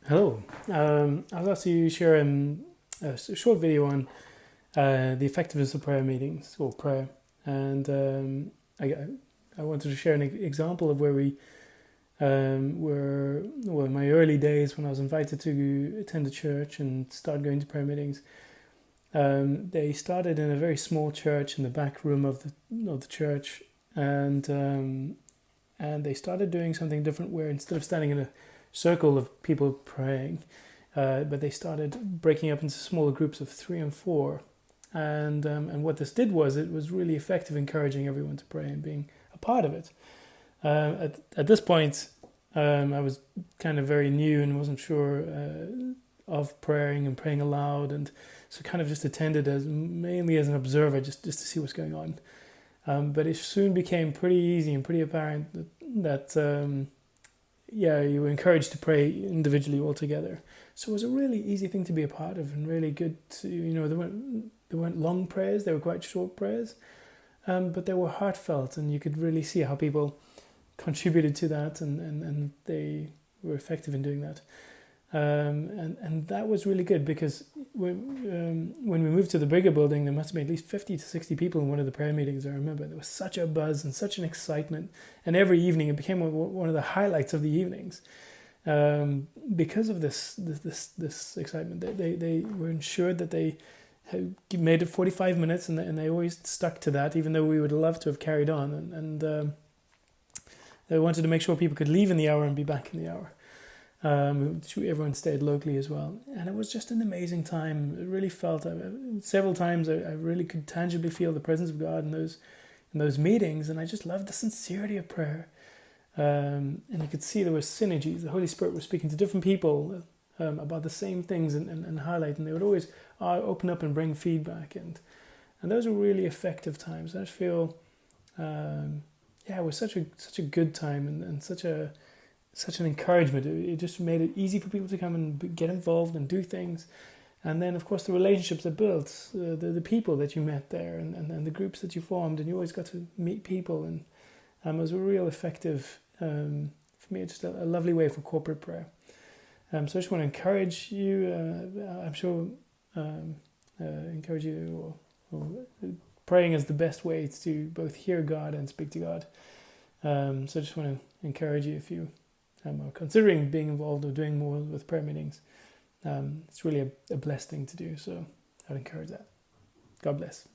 Hello. I was asked to share a short video on the effectiveness of prayer meetings or prayer, and I wanted to share an example of where we were, well, in my early days when I was invited to attend a church and start going to prayer meetings. They started in a very small church in the back room of the church, and they started doing something different where instead of standing in a circle of people praying, but they started breaking up into smaller groups of three and four. And what this did was it was really effective, encouraging everyone to pray and being a part of it. At this point, I was kind of very new and wasn't sure of praying and praying aloud, and so kind of just attended as mainly as an observer, just to see what's going on. But it soon became pretty easy and pretty apparent that yeah, you were encouraged to pray individually all together. So it was a really easy thing to be a part of, and really good to, there weren't long prayers, they were quite short prayers, but they were heartfelt, and you could really see how people contributed to that, and they were effective in doing that. And that was really good because when we moved to the bigger building, there must have been at least 50 to 60 people in one of the prayer meetings. I remember there was such a buzz and such an excitement, and every evening it became one of the highlights of the evenings because of this excitement. They were ensured that they had made it 45 minutes, and they always stuck to that, even though we would love to have carried on. And they wanted to make sure people could leave in the hour and be back in the hour. Everyone stayed locally as well, and it was just an amazing time. It really felt several times I really could tangibly feel the presence of God in those meetings, and I just loved the sincerity of prayer. And you could see there was synergies. The Holy Spirit was speaking to different people about the same things and highlight, and they would always open up and bring feedback, and those were really effective times. I just feel yeah, it was such a good time, and such an encouragement. It just made it easy for people to come and get involved and do things. And then, of course, the relationships that built, the people that you met there, and the groups that you formed, and you always got to meet people. And it was a real effective, for me, just a lovely way for corporate prayer. So I just want to encourage you, I'm sure, encourage you, or praying is the best way to both hear God and speak to God. So I just want to encourage you, if you are considering being involved or doing more with prayer meetings, it's really a blessed thing to do. So I'd encourage that. God bless.